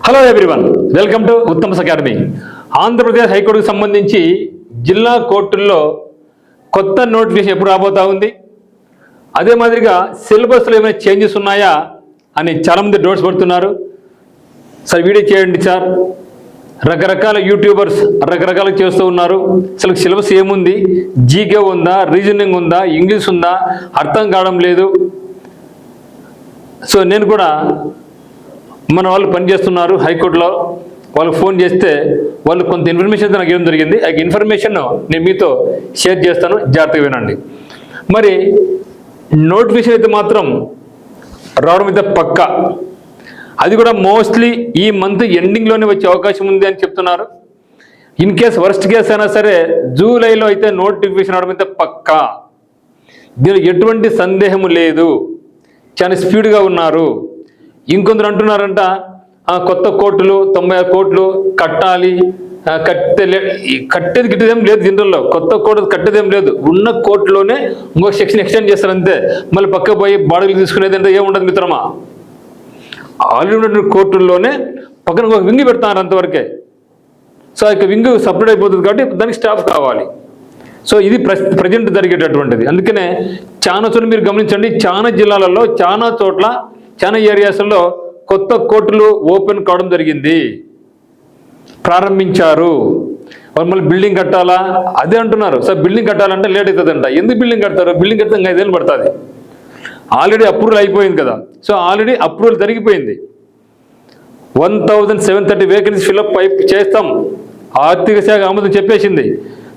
Hello everyone, welcome to Uttam's academy. Andhra Pradesh హైకోర్టుకు సంబంధించి జిల్లా కోర్టుల్లో కొత్త నోటిఫికేషన్ ఎప్పుడు రాబోతా ఉంది, అదే మాదిరిగా సిలబస్లో ఏమైనా చేంజెస్ ఉన్నాయా అని చాలామంది డౌట్స్ పడుతున్నారు. సార్ వీడియో చేయండి సార్, రకరకాల యూట్యూబర్స్ రకరకాలు చేస్తూ ఉన్నారు. అసలు సిలబస్ ఏముంది, జీకే ఉందా, రీజనింగ్ ఉందా, ఇంగ్లీష్ ఉందా, అర్థం కావడం లేదు. సో నేను కూడా మన వాళ్ళు పనిచేస్తున్నారు హైకోర్టులో, వాళ్ళకి ఫోన్ చేస్తే వాళ్ళు కొంత ఇన్ఫర్మేషన్ నాకు ఇవ్వడం జరిగింది. ఆ ఇన్ఫర్మేషన్ నేను మీతో షేర్ చేస్తాను, జాగ్రత్తగా వినండి. మరి నోటిఫికేషన్ అయితే మాత్రం రావడం అయితే పక్కా, అది కూడా మోస్ట్లీ ఈ మంత్ ఎండింగ్లోనే వచ్చే అవకాశం ఉంది అని చెప్తున్నారు. ఇన్ కేస్ వర్స్ట్ కేస్ అయినా సరే జూలైలో అయితే నోటిఫికేషన్ రావడం అయితే పక్కా, దీనిలో ఎటువంటి సందేహం లేదు. చాలా స్పీడ్గా ఉన్నారు. ఇంకొందరు అంటున్నారంట కొత్త కోర్టులు 96 కోట్లు కట్టాలి, కట్టేది గిట్టేదేం లేదు. దీంట్లో కొత్త కోర్టు కట్టేదేం లేదు, ఉన్న కోర్టులోనే ఇంకో సెక్షన్ ఎక్స్టెండ్ చేస్తారు అంతే. మళ్ళీ పక్క పోయి బాడీలు తీసుకునేది అంటే ఏముండదు మిత్రమా. ఆల్రెడీ ఉన్న కోర్టుల్లోనే పక్కన ఒక వింగ్ పెడతారు అంతవరకే. సో ఆ వింగ్ సపరేట్ అయిపోతుంది కాబట్టి దానికి స్టాఫ్ కావాలి. సో ఇది ప్రజెంట్ జరిగేటటువంటిది. అందుకనే చాలా చోట్ల మీరు గమనించండి, చాలా జిల్లాలలో చాలా చోట్ల చాలా ఏరియాస్లో కొత్త కోర్టులు ఓపెన్ కావడం జరిగింది, ప్రారంభించారు. వాళ్ళు మళ్ళీ బిల్డింగ్ కట్టాలా అదే అంటున్నారు. సార్ బిల్డింగ్ కట్టాలంటే లేట్ అవుతుందంట. ఎందుకు బిల్డింగ్ కడతారు? బిల్డింగ్ కడితే 5 ఏళ్ళు పడుతుంది. ఆల్రెడీ అప్రూవల్ అయిపోయింది కదా. సో ఆల్రెడీ అప్రూవల్ జరిగిపోయింది. 1730 వేకెన్సీ ఫిల్అప్ చేస్తాం, ఆర్థిక శాఖ ఆమోదం చెప్పేసింది.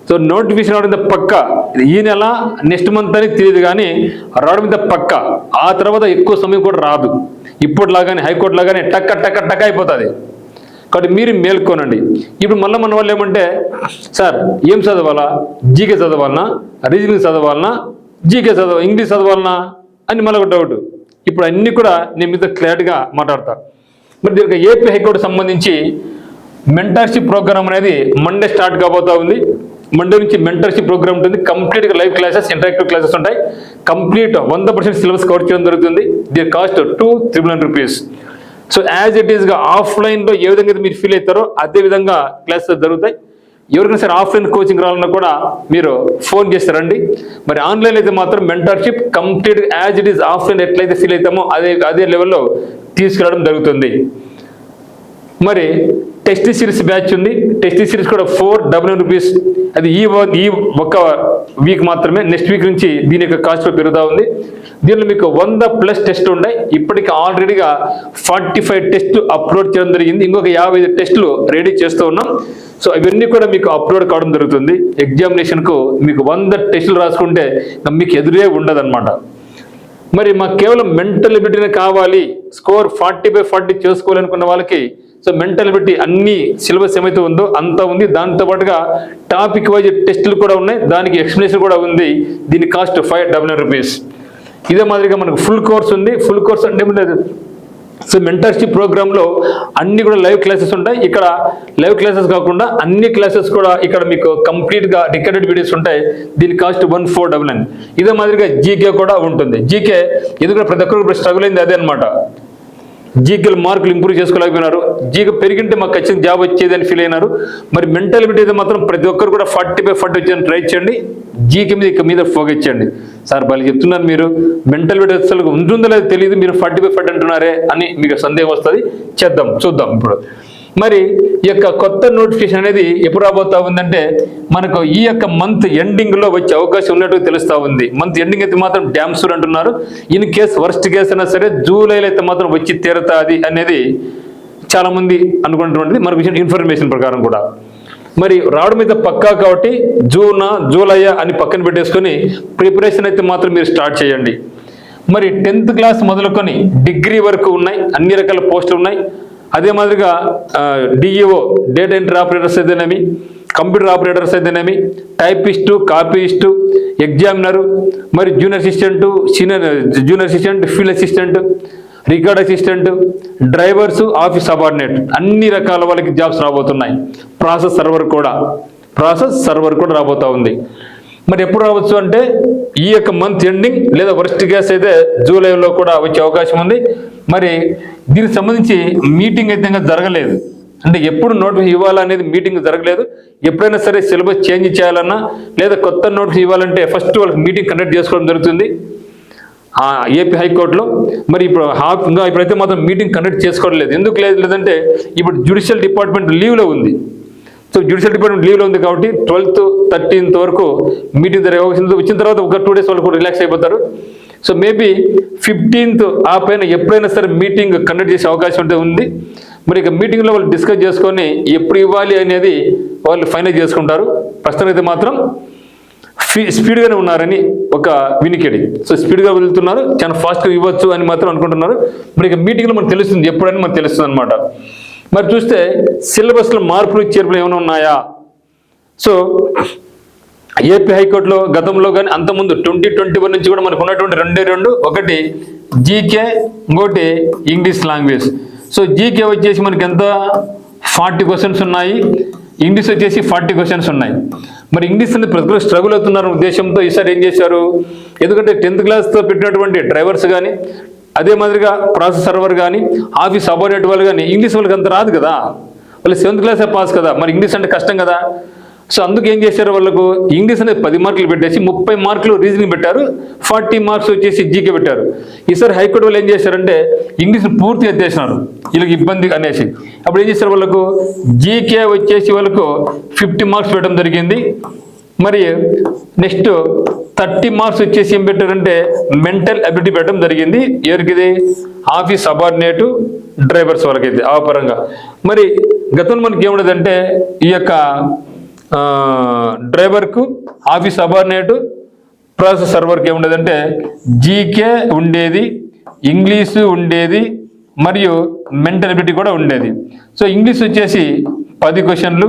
సో నోటిఫికేషన్ రావడం పక్క, ఈ నెల నెక్స్ట్ మంత్ అని తెలియదు కానీ రావడం మీద పక్క. ఆ తర్వాత ఎక్కువ సమయం కూడా రాదు, ఇప్పటిలాగానే హైకోర్టు లాగానే టక్క టక్క టక్క అయిపోతుంది. కాబట్టి మీరు మేల్కోనండి. ఇప్పుడు మళ్ళీ మన వాళ్ళు ఏమంటే, సార్ ఏం చదవాలా, జీకే చదవాలనా, రీజనింగ్ చదవాలనా, ఇంగ్లీష్ చదవాలనా అని మళ్ళీ ఒక డౌట్. ఇప్పుడు అన్నీ కూడా నేను మీతో క్లారిటీగా మాట్లాడతా. మరి దీనికి ఏపీ హైకోర్టు సంబంధించి మెంటర్షిప్ ప్రోగ్రామ్ అనేది మండే స్టార్ట్ కాబోతా ఉంది. మండే నుంచి మెంటర్షిప్ ప్రోగ్రామ్ ఉంటుంది. కంప్లీట్గా లైవ్ క్లాసెస్, ఇంటరాక్టివ్ క్లాసెస్ ఉంటాయి. కంప్లీట్ 100% సిలబస్ కవర్ చేయడం జరుగుతుంది. దీని cost 299 rupees. So as it ఈస్గా ఆఫ్లైన్లో ఏ విధంగా మీరు ఫీల్ అవుతారో అదే విధంగా క్లాసెస్ జరుగుతాయి. ఎవరికైనా సరే ఆఫ్లైన్ కోచింగ్ రావాలన్నా కూడా మీరు ఫోన్ చేస్తారండి. మరి ఆన్లైన్ అయితే మాత్రం mentorship complete as it is offline ఎట్లయితే ఫీల్ అవుతామో అదే లెవెల్లో తీసుకురావడం జరుగుతుంది. మరి టెస్ట్ సిరీస్ బ్యాచ్ ఉంది. టెస్ట్ సిరీస్ కూడా 499 రూపీస్. అది ఈ ఒక వీక్ మాత్రమే. నెక్స్ట్ వీక్ నుంచి దీని యొక్క కాస్ట్ పెరుగుతూ ఉంది. దీనిలో మీకు 100+ టెస్టులు ఉన్నాయి. ఇప్పటికి ఆల్రెడీగా 45 టెస్టులు అప్లోడ్ చేయడం జరిగింది. ఇంకొక 55 టెస్టులు రెడీ చేస్తూ ఉన్నాం. సో ఇవన్నీ కూడా మీకు అప్లోడ్ కావడం జరుగుతుంది. ఎగ్జామినేషన్కు మీకు 100 టెస్టులు రాసుకుంటే మీకు ఎదురే ఉండదన్నమాట. మరి మాకు కేవలం మెంటల్ ఎబిలిటీనే కావాలి, స్కోర్ 40/40 చేసుకోవాలనుకున్న వాళ్ళకి సో మెంటల్ ఎబిలిటీ అన్ని సిలబస్ ఏమైతే ఉందో అంత ఉంది. దాంతో పాటుగా టాపిక్ వైజ్ టెస్టులు కూడా ఉన్నాయి, దానికి ఎక్స్ప్లెనేషన్ కూడా ఉంది. దీని కాస్ట్ 599 రూపీస్. ఇదే మాదిరిగా మనకు ఫుల్ కోర్స్ ఉంది. ఫుల్ కోర్స్ అంటే సో మెంటర్షిప్ ప్రోగ్రాంలో అన్ని కూడా లైవ్ క్లాసెస్ ఉంటాయి. ఇక్కడ లైవ్ క్లాసెస్ కాకుండా అన్ని క్లాసెస్ కూడా ఇక్కడ మీకు కంప్లీట్గా రికార్డెడ్ వీడియోస్ ఉంటాయి. దీని కాస్ట్ 1499. ఇదే మాదిరిగా జీకే కూడా ఉంటుంది. జీకే ఎందుకంటే ప్రతి ఒక్కరు స్ట్రగుల్ అయింది అదే అనమాట. జీకేలు మార్కులు ఇంప్రూవ్ చేసుకోలేకపోయినారు. జీకే పెరిగింటే మాకు ఖచ్చితంగా జాబ్ వచ్చేది అని ఫీల్ అయినారు. మరి మెంటల్ ఎబిలిటీ అయితే మాత్రం ప్రతి ఒక్కరు కూడా 40/40 వచ్చేదని ట్రై చేయండి. జీకే మీద ఫోకస్ చేయండి. సార్ వాళ్ళు చెప్తున్నారు మీరు మెంటల్ ఎబిలిటీ అసలు ఉంటుందో లేదో తెలియదు, మీరు 40/40 అంటున్నారే అని మీకు సందేహం వస్తుంది. చూద్దాం ఇప్పుడు. మరి ఈ యొక్క కొత్త నోటిఫికేషన్ అనేది ఎప్పుడు రాబోతా ఉందంటే మనకు ఈ యొక్క మంత్ ఎండింగ్లో వచ్చే అవకాశం ఉన్నట్టు తెలుస్తూ ఉంది. మంత్ ఎండింగ్ అయితే మాత్రం డ్యామ్ షూర్ అంటున్నారు. ఇన్ కేస్ వర్స్ట్ కేస్ అయినా సరే జూలైలో అయితే మాత్రం వచ్చి తీరుతుంది అనేది చాలామంది అనుకున్నటువంటిది మనకు ఇన్ఫర్మేషన్ ప్రకారం కూడా. మరి రావడం అయితే పక్కా కాబట్టి జూలై అని పక్కన పెట్టేసుకొని ప్రిపరేషన్ అయితే మాత్రం మీరు స్టార్ట్ చేయండి. మరి 10th క్లాస్ మొదలుకొని డిగ్రీ వరకు ఉన్నాయి, అన్ని రకాల పోస్టులు ఉన్నాయి. అదే మాదిరిగా డిఈఓ డేటా ఎంట్రీ ఆపరేటర్స్ అయితేనేమి, కంప్యూటర్ ఆపరేటర్స్ అయితేనేమి, టైపిస్టు, కాపీయిస్టు, ఎగ్జామినరు, మరి junior assistant, field assistant, record assistant, drivers, office subordinate అన్ని రకాల వాళ్ళకి జాబ్స్ రాబోతున్నాయి. ప్రాసెస్ సర్వర్ కూడా రాబోతూ ఉంది. మరి ఎప్పుడు రావచ్చు అంటే ఈ యొక్క మంత్ ఎండింగ్ లేదా వర్స్ట్ కేస్ అయితే జూలైలో కూడా వచ్చే అవకాశం ఉంది. మరి దీనికి సంబంధించి మీటింగ్ అయితే ఇంకా జరగలేదు. అంటే ఎప్పుడు నోటిఫికేషన్ ఇవ్వాలనేది మీటింగ్ జరగలేదు. ఎప్పుడైనా సరే సిలబస్ చేంజ్ చేయాలన్నా లేదా కొత్త నోటిఫికేషన్ ఇవ్వాలంటే ఫస్ట్ వాళ్ళకి మీటింగ్ కండక్ట్ చేసుకోవడం జరుగుతుంది ఏపీ హైకోర్టులో. మరి ఇప్పుడైతే మాత్రం మీటింగ్ కండక్ట్ చేసుకోవడం లేదు. ఎందుకు లేదంటే ఇప్పుడు జ్యుడిషియల్ డిపార్ట్మెంట్ లీవ్లో ఉంది. సో జ్యుడిషియల్ డిపార్ట్మెంట్ లీవ్లో ఉంది కాబట్టి 12th 13th వరకు మీటింగ్ వచ్చిన తర్వాత ఒక 2 days వాళ్ళు రిలాక్స్ అయిపోతారు. సో మేబీ 15th ఆ పైన ఎప్పుడైనా సరే మీటింగ్ కండక్ట్ చేసే అవకాశం ఉంటే ఉంది. మరి ఇక మీటింగ్లో వాళ్ళు డిస్కస్ చేసుకొని ఎప్పుడు ఇవ్వాలి అనేది వాళ్ళు ఫైనల్ చేసుకుంటారు. ప్రస్తుతం అయితే మాత్రం స్పీడ్గానే ఉన్నారని ఒక వినికిడి. సో స్పీడ్గా వెళ్తున్నారు, చాలా ఫాస్ట్గా ఇవ్వచ్చు అని మాత్రం అనుకుంటున్నారు. మరి ఇక మీటింగ్లో మనకు తెలుస్తుంది, ఎప్పుడని మనకు తెలుస్తుంది అనమాట. మరి చూస్తే సిలబస్లో మార్పులు చేర్పులు ఏమైనా ఉన్నాయా? సో ఏపీ హైకోర్టులో గతంలో కానీ అంతకుముందు 2021 నుంచి కూడా మనకు ఉన్నటువంటి 2 ఒకటి జీకే, ఇంకోటి ఇంగ్లీష్ లాంగ్వేజ్. సో జీకే వచ్చేసి మనకి ఎంత 40 questions ఉన్నాయి, ఇంగ్లీష్ వచ్చేసి 40 questions ఉన్నాయి. మరి ఇంగ్లీష్ అనేది ప్రతి ఒక్కరు స్ట్రగుల్ అవుతున్నారు ఉద్దేశంతో ఈసారి ఏం చేశారు, ఎందుకంటే 10th క్లాస్తో పెట్టినటువంటి డ్రైవర్స్ కానీ అదే మాదిరిగా ప్రాసెస్ సర్వర్ కానీ ఆఫీస్ సబార్డినేట్ వాళ్ళు కానీ ఇంగ్లీష్ వాళ్ళకి అంత రాదు కదా, వాళ్ళు 7th క్లాసే పాస్ కదా, మరి ఇంగ్లీష్ అంటే కష్టం కదా. సో అందుకు ఏం చేశారు, వాళ్ళకు ఇంగ్లీష్ అనేది 10 మార్కులు పెట్టేసి 30 మార్కులు రీజనింగ్ పెట్టారు, 40 మార్క్స్ వచ్చేసి జీకే పెట్టారు. ఈసారి హైకోర్టు వాళ్ళు ఏం చేశారంటే ఇంగ్లీష్ని పూర్తిగా ఎత్తేసినారు వీళ్ళకి ఇబ్బంది అనేసి. అప్పుడు ఏం చేశారు, వాళ్ళకు జీకే వచ్చేసి వాళ్ళకు 50 మార్క్స్ పెట్టడం జరిగింది. మరి నెక్స్ట్ 30 మార్క్స్ వచ్చేసి ఏం పెట్టారంటే మెంటల్ అబిలిటీ పెట్టడం జరిగింది. ఎవరికిది, ఆఫీస్ సబార్డినేటు డ్రైవర్స్ వాళ్ళకైతే ఆ పరంగా. మరి గతంలో మనకి ఏముండదంటే ఈ యొక్క డ్రైవర్కు ఆఫీస్ సబార్డినేటు ప్రాసెస్ సర్వర్కి ఏముండేదంటే జీకే ఉండేది, ఇంగ్లీషు ఉండేది, మరియు మెంటల్ అబిలిటీ కూడా ఉండేది. సో ఇంగ్లీష్ వచ్చేసి 10 questions,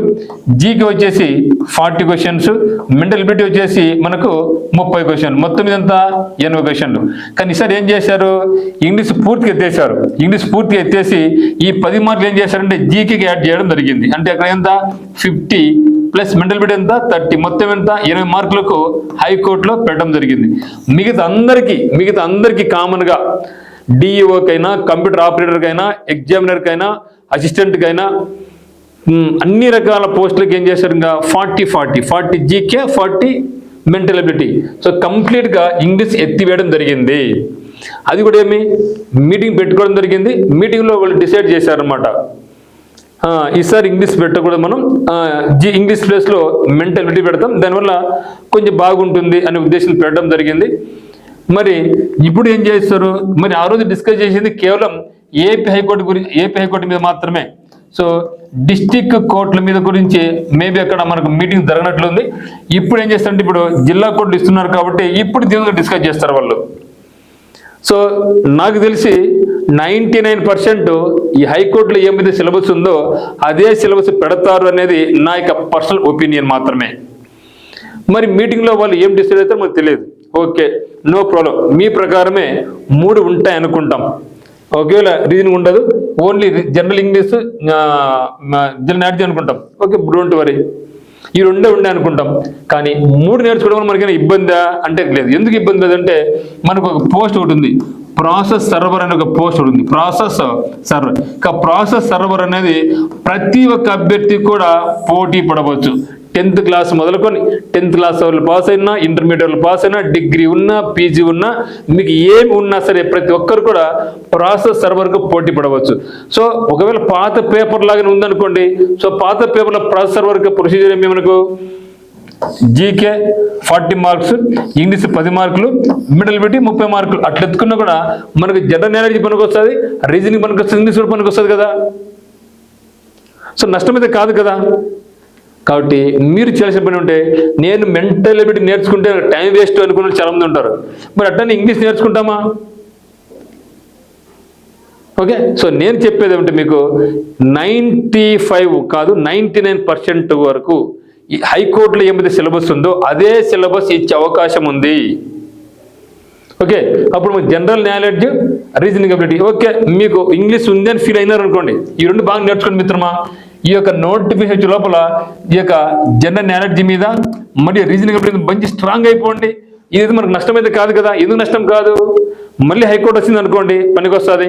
జీకే వచ్చేసి 40 questions, మెంటల్ అబిలిటీ వచ్చేసి మనకు 30 questions, మొత్తం ఇదంతా 80 questions. కానీ ఈసారి ఏం చేశారు, ఇంగ్లీష్ పూర్తిగా ఎత్తేసారు. ఇంగ్లీష్ పూర్తిగా ఎత్తేసి ఈ 10 మార్కులు ఏం చేశారంటే జీకేకి యాడ్ చేయడం జరిగింది. అంటే అక్కడ ఎంత 50 ప్లస్ మెంటల్ అబిలిటీ ఎంత 30, మొత్తం ఎంత 20 మార్కులకు హైకోర్టులో పెట్టడం జరిగింది. మిగతా అందరికీ కామన్గా డిఈఓకైనా, కంప్యూటర్ ఆపరేటర్కైనా, ఎగ్జామినర్కైనా, అసిస్టెంట్కైనా అన్ని రకాల పోస్టులకు ఏం చేశారు, ఇంకా 40 జీకే, 40 మెంటల్ అబిలిటీ. సో కంప్లీట్గా ఇంగ్లీష్ ఎత్తివేయడం జరిగింది. అది కూడా మీటింగ్ పెట్టుకోవడం జరిగింది. మీటింగ్లో వాళ్ళు డిసైడ్ చేశారనమాట, ఈసారి ఇంగ్లీష్ పెట్టకూడదు, మనం ఇంగ్లీష్ ప్లేస్లో మెంటల్ అబిలిటీ పెడతాం, దానివల్ల కొంచెం బాగుంటుంది అనే ఉద్దేశం పెట్టడం జరిగింది. మరి ఇప్పుడు ఏం చేస్తారు, మరి ఆ రోజు డిస్కస్ చేసింది కేవలం ఏపీ హైకోర్టు మీద మాత్రమే. సో డిస్టిక్ కోర్టుల మీద గురించి మేబీ అక్కడ మనకు మీటింగ్ జరగనట్లుంది. ఇప్పుడు ఏం చేస్తారంటే ఇప్పుడు జిల్లా కోర్టులు ఇస్తున్నారు కాబట్టి ఇప్పుడు దీనిగా డిస్కస్ చేస్తారు వాళ్ళు. సో నాకు తెలిసి 99% ఈ హైకోర్టులో ఏమైతే సిలబస్ ఉందో అదే సిలబస్ పెడతారు అనేది నా యొక్క పర్సనల్ ఒపీనియన్ మాత్రమే. మరి మీటింగ్లో వాళ్ళు ఏం డిసైడ్ అవుతారో మనకు తెలియదు. ఓకే, నో ప్రాబ్లం, మీ ప్రకారమే 3 ఉంటాయి అనుకుంటాం. ఒకవేళ రీజనింగ్ ఉండదు, only general English general knowledge అనుకుంటాం. ఓకే, డోంట్ వరీ, ఈ 2 ఉండే అనుకుంటాం. కానీ 3 నేర్చుకోవడం వల్ల మనకైనా ఇబ్బందా అంటే లేదు. ఎందుకు ఇబ్బంది లేదంటే మనకు ఒక పోస్ట్ ఒకటి ఉంది, ప్రాసెస్ సర్వర్ అనే ఒక పోస్ట్ ఉంది, ప్రాసెస్ సర్వర్. ప్రాసెస్ సర్వర్ అనేది ప్రతి ఒక్క అభ్యర్థి కూడా పోటీ పడవచ్చు. 10th క్లాస్ మొదలుకొని 10th క్లాస్ వాళ్ళు పాస్ అయినా, ఇంటర్మీడియట్ వాళ్ళు పాస్ అయినా, డిగ్రీ ఉన్నా, పీజీ ఉన్నా, మీకు ఏమి ఉన్నా సరే ప్రతి ఒక్కరు కూడా ప్రాసెస్ సర్వర్కు పోటీ పడవచ్చు. సో ఒకవేళ పాత పేపర్ లాగానే ఉందనుకోండి, సో పాత పేపర్లో ప్రాసెస్ సర్వర్కి ప్రొసీజర్ ఏమి, మనకు జీకే 40 మార్క్స్, ఇంగ్లీష్ 10 మార్కులు, మెంటల్ అబిలిటీ 30 మార్కులు. అట్లా ఎత్తుకున్నా కూడా మనకు జనరల్ నాలెడ్జ్ పనికి వస్తుంది, రీజనింగ్ పనికి వస్తుంది, ఇంగ్లీష్ కూడా పనికి వస్తుంది కదా. సో నష్టం అయితే కాదు కదా. కాబట్టి మీరు చేయాల్సిన పని ఉంటే, నేను మెంటల్ అబిలిటీ నేర్చుకుంటే టైం వేస్ట్ అనుకున్న చాలా మంది ఉంటారు. మరి అట్లనే ఇంగ్లీష్ నేర్చుకుంటామా? ఓకే, సో నేను చెప్పేది ఏమంటే మీకు 95 కాదు 99% వరకు ఈ హైకోర్టులో ఏమైతే సిలబస్ ఉందో అదే సిలబస్ ఇచ్చే అవకాశం ఉంది. ఓకే, అప్పుడు మీకు general knowledge, reasoning ability, okay మీకు ఇంగ్లీష్ ఉంది అని ఫీల్ అయినారు అనుకోండి, ఈ 2 బాగా నేర్చుకోండి మిత్రమా. ఈ యొక్క నోటిఫికేషన్ లోపల ఈ యొక్క జనరల్ నాలెడ్జ్ మీద మరియు రీజనింగ్ మంచి స్ట్రాంగ్ అయిపోండి. ఇది మనకు నష్టం అయితే కాదు కదా. ఎందుకు నష్టం కాదు? మళ్ళీ హైకోర్టు వచ్చింది అనుకోండి, పనికి వస్తుంది.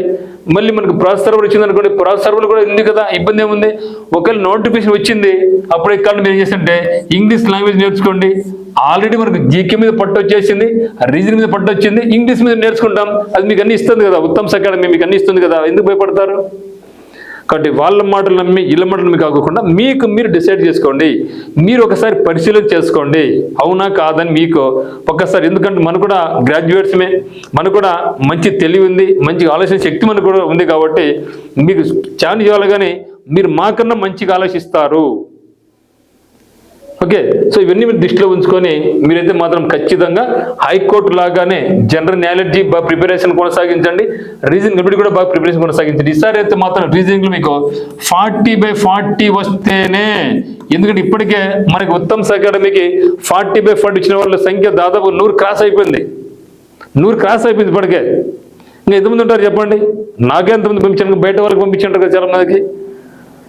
మళ్ళీ మనకు ప్రాసెస్ సర్వర్ వచ్చింది అనుకోండి, ప్రాసెస్ సర్వర్ కూడా ఉంది కదా, ఇబ్బంది ఏముంది? ఒకవేళ నోటిఫికేషన్ వచ్చింది, అప్పుడు ఇక్కడ మీరు ఏం చేస్తుంటే ఇంగ్లీష్ లాంగ్వేజ్ నేర్చుకోండి. ఆల్రెడీ మనకు జీకే మీద పట్టు వచ్చేసింది, రీజనింగ్ మీద పట్టు వచ్చింది, ఇంగ్లీష్ మీద నేర్చుకుంటాం. అది మీకు అన్ని ఇస్తుంది కదా, ఉత్తమ్ అకాడమీ మీకు అన్ని ఇస్తుంది కదా, ఎందుకు భయపడతారు? కాబట్టి వాళ్ళ మాటలు నమ్మి ఇళ్ళ మాటలు మీకు కాకుండా మీకు మీరు డిసైడ్ చేసుకోండి. మీరు ఒకసారి పరిశీలన చేసుకోండి, అవునా కాదని మీకు ఒక్కసారి. ఎందుకంటే మనకు కూడా గ్రాడ్యుయేట్స్మే, మనకు కూడా మంచి తెలివి ఉంది, మంచి ఆలోచన శక్తి మనకు కూడా ఉంది. కాబట్టి మీకు ఛాన్స్ ఇవ్వాలి, కానీ మీరు మాకన్నా మంచిగా ఆలోచిస్తారు. ఓకే, సో ఇవన్నీ మీరు దృష్టిలో ఉంచుకొని మీరైతే మాత్రం ఖచ్చితంగా హైకోర్టు లాగానే జనరల్ నాలెడ్జ్ బాగా ప్రిపరేషన్ కొనసాగించండి, రీజనింగ్ కమిటీ కూడా బాగా ప్రిపరేషన్ కొనసాగించండి. ఈసారి అయితే మాత్రం రీజనింగ్ మీకు 40/40 వస్తేనే, ఎందుకంటే ఇప్పటికే మనకి ఉత్తమ్ అకాడమీకి 40/40 ఇచ్చిన వాళ్ళ సంఖ్య దాదాపు 100 క్రాస్ అయిపోయింది. 100 క్రాస్ అయిపోయింది ఇప్పటికే. ఇంకా ఎంతమంది ఉంటారు చెప్పండి? నాకే ఎంతమంది పంపించాను, బయట వాళ్ళకి పంపించారు కదా చాలా మందికి.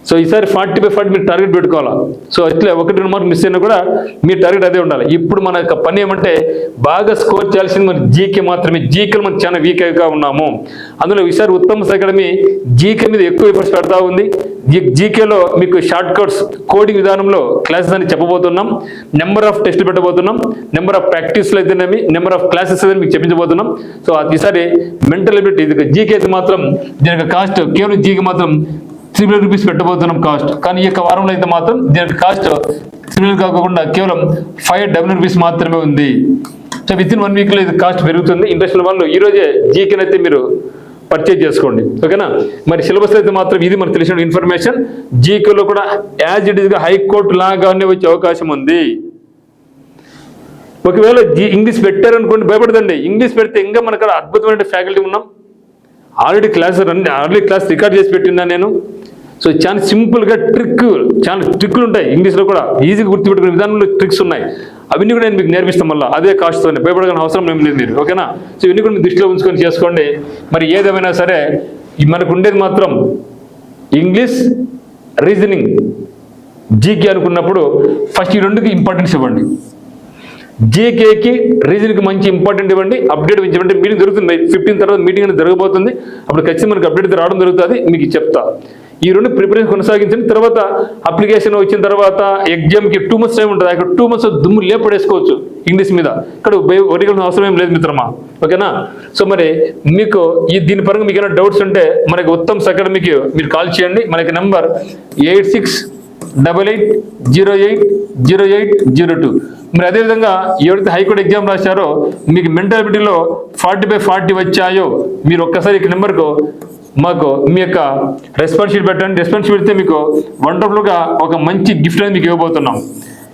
సో ఈసారి 40/40 మీరు టార్గెట్ పెట్టుకోవాలా. సో అట్లే 1-2 మార్కులు మిస్ అయినా కూడా మీ టార్గెట్ అదే ఉండాలి. ఇప్పుడు మన యొక్క పని ఏమంటే బాగా స్కోర్ చేయాల్సింది మన జీకే మాత్రమే. జీకేలో మనం చాలా వీక్గా ఉన్నాము. అందులో ఈసారి ఉత్తమ్ అకాడమీ జీకే మీద ఎక్కువ ఎఫర్ట్స్ పెడతా ఉంది. జీకేలో మీకు షార్ట్ కట్స్ కోడింగ్ విధానంలో క్లాసెస్ అని చెప్పబోతున్నాం. నెంబర్ ఆఫ్ టెస్ట్లు పెట్టబోతున్నాం. నెంబర్ ఆఫ్ ప్రాక్టీస్లు అయితేనేమి, నెంబర్ ఆఫ్ క్లాసెస్ అయితే మీకు చెప్పించబోతున్నాం. సో ఈసారి మెంటల్ ఎబిలిటీ ఇది జీకే అయితే మాత్రం దీనికి కాస్ట్ కేవలం జీకే మాత్రం 3,000 రూపీస్ పెట్టబోతున్నాం కాస్ట్. కానీ ఈ యొక్క వారంలో అయితే మాత్రం దీనికి కాస్ట్ 3,000 కాకుండా కేవలం 5,000 రూపీస్ మాత్రమే ఉంది. సో వితిన్ 1 వీక్లో ఇది కాస్ట్ పెరుగుతుంది. ఇంట్రెస్ట్ ఉన్న వాళ్ళు ఈరోజే జీకేని అయితే మీరు పర్చేజ్ చేసుకోండి. ఓకేనా? మరి సిలబస్ అయితే మాత్రం ఇది మనకు తెలిసిన ఇన్ఫర్మేషన్. జీకేలో కూడా యాజ్ ఇట్ ఈస్గా హైకోర్టు లాగానే వచ్చే అవకాశం ఉంది. ఒకవేళ ఇంగ్లీష్ పెట్టారనుకోండి, భయపడదండి. ఇంగ్లీష్ పెడితే ఇంకా మనకు అద్భుతమైన ఫ్యాకల్టీ ఉన్నాం. ఆల్రెడీ క్లాస్ రికార్డ్ చేసి పెట్టినా నేను. సో చాలా సింపుల్గా చాలా ట్రిక్లు ఉంటాయి ఇంగ్లీష్లో కూడా, ఈజీగా గుర్తుపెట్టుకునే విధానంలో ట్రిక్స్ ఉన్నాయి. అవన్నీ కూడా నేను మీకు నేర్పిస్తాం. మళ్ళీ అదే కాస్ట్తోనే, భయపడగానే అవసరం ఏం లేదు మీరు. ఓకేనా? సో ఇవన్నీ కూడా మీరు దృష్టిలో ఉంచుకొని చేసుకోండి. మరి ఏదేమైనా సరే మనకు ఉండేది మాత్రం ఇంగ్లీష్, రీజనింగ్, జీకే అనుకున్నప్పుడు ఫస్ట్ ఈ రెండుకి ఇంపార్టెన్స్ ఇవ్వండి. జీకేకి రీజన్కి మంచి ఇంపార్టెంట్ ఇవ్వండి, అప్డేట్ ఇవ్వండి. మీటింగ్ జరుగుతుంది 15 తర్వాత మీటింగ్ అనేది జరగబోతుంది. అప్పుడు ఖచ్చితంగా మనకి అప్డేట్ రావడం జరుగుతుంది, మీకు చెప్తా. ఈ రెండు ప్రిపరేషన్ కొనసాగించండి. తర్వాత అప్లికేషన్ వచ్చిన తర్వాత ఎగ్జామ్కి 2 months టైం ఉంటుంది. అక్కడ 2 months దుమ్ము లేపడేసుకోవచ్చు ఇంగ్లీష్ మీద. ఇక్కడ ఒరిగల్ అవసరం ఏం లేదు మిత్రమా. ఓకేనా? సో మరి మీకు దీని పరంగా మీకు ఏమైనా డౌట్స్ ఉంటే మనకి ఉత్తమ్ అకాడమీకి మీరు కాల్ చేయండి. మనకి నెంబర్ 8688080802. మరి అదేవిధంగా ఎవరైతే హైకోర్టు ఎగ్జామ్ రాశారో మీకు మెంటల్ ఎబిలిటీలో 40/40 వచ్చాయో మీరు ఒక్కసారి ఈ నెంబర్కు మాకు మీ యొక్క రెస్పాన్స్ షీట్ పెట్టండి. రెస్పాన్స్ షీట్ పెడితే మీకు వండర్ఫుల్గా ఒక మంచి గిఫ్ట్ అనేది మీకు ఇవ్వబోతున్నాం.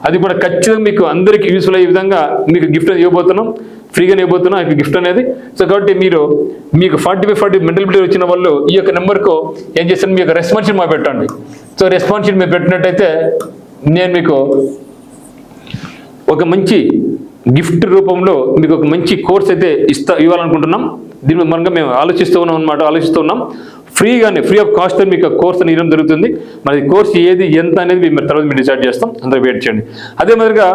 అది కూడా ఖచ్చితంగా మీకు అందరికీ యూస్ఫుల్ అయ్యే విధంగా మీకు గిఫ్ట్ అనేది ఇవ్వబోతున్నాం, ఫ్రీగానే ఇవ్వబోతున్నాం ఈ గిఫ్ట్ అనేది. సో కాబట్టి మీకు 40/40 మెంటల్ ఎబిలిటీ వచ్చిన వాళ్ళు ఈ యొక్క నెంబర్కు ఏం చేస్తాను, మీ యొక్క రెస్పాన్స్ షీట్ మాకు పెట్టండి. సో రెస్పాన్స్ షీట్ మీరు పెట్టినట్టయితే నేను మీకు ఒక మంచి గిఫ్ట్ రూపంలో మీకు ఒక మంచి కోర్స్ అయితే ఇవ్వాలనుకుంటున్నాం. దీని మనగా మేము ఆలోచిస్తున్నాం. ఫ్రీ ఆఫ్ కాస్ట్ మీకు కోర్స్ అని ఇవ్వడం జరుగుతుంది. మరి కోర్స్ ఏది ఎంత అనేది మేము తర్వాత మీరు డిసైడ్ చేస్తాం. అందరూ వెయిట్ చేయండి. అదే మాదిరిగా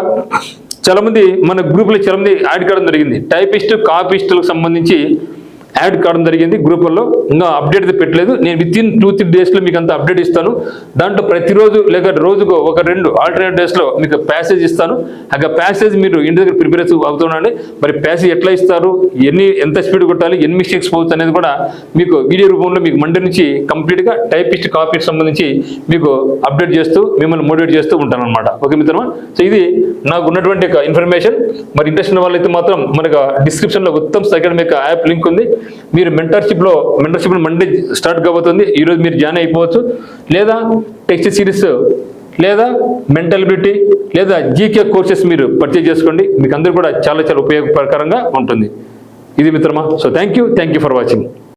చాలామంది మన గ్రూప్లో చాలామంది యాడ్ కావడం జరిగింది. టైపిస్ట్, కాపీస్టులకు సంబంధించి యాడ్ కావడం జరిగింది గ్రూపుల్లో. ఇంకా అప్డేట్ అయితే పెట్టలేదు. నేను వితిన్ 2-3 డేస్లో మీకు అంత అప్డేట్ ఇస్తాను. దాంట్లో ప్రతిరోజు లేక రోజుకు 1-2 ఆల్టర్నేట్ డేస్లో మీకు ప్యాసేజ్ ఇస్తాను. ఆ ప్యాసేజ్ మీరు ఇంటి దగ్గర ప్రిపేర్ అవుతుండండి. మరి ప్యాసేజ్ ఎట్లా ఇస్తారు, ఎంత స్పీడ్ కొట్టాలి, ఎన్ని మిస్టేక్స్ పోవచ్చు అనేది కూడా మీకు వీడియో రూపంలో మీకు మండే నుంచి కంప్లీట్గా టైపిస్ట్, కాపీకి సంబంధించి మీకు అప్డేట్ చేస్తూ మిమ్మల్ని మోటివేట్ చేస్తూ ఉంటాను అనమాట. ఓకే మిత్రమా? సో ఇది నాకు ఉన్నటువంటి ఇన్ఫర్మేషన్. మరి ఇంట్రెస్ట్ ఉన్న వాళ్ళైతే మాత్రం మనకు డిస్క్రిప్షన్లో ఉత్తమ్ అకాడమీ యొక్క యాప్ లింక్ ఉంది. మీరు మెంటర్షిప్లో మండే స్టార్ట్ కాబోతుంది. ఈరోజు మీరు జాయిన్ అయిపోవచ్చు. లేదా టెక్స్ట్ సిరీస్, లేదా మెంటల్ ఎబిలిటీ, లేదా జీకే కోర్సెస్ మీరు పర్చేజ్ చేసుకోండి. మీకు అందరూ కూడా చాలా ఉపయోగకరంగా ఉంటుంది. ఇది మిత్రమా. So thank you for watching.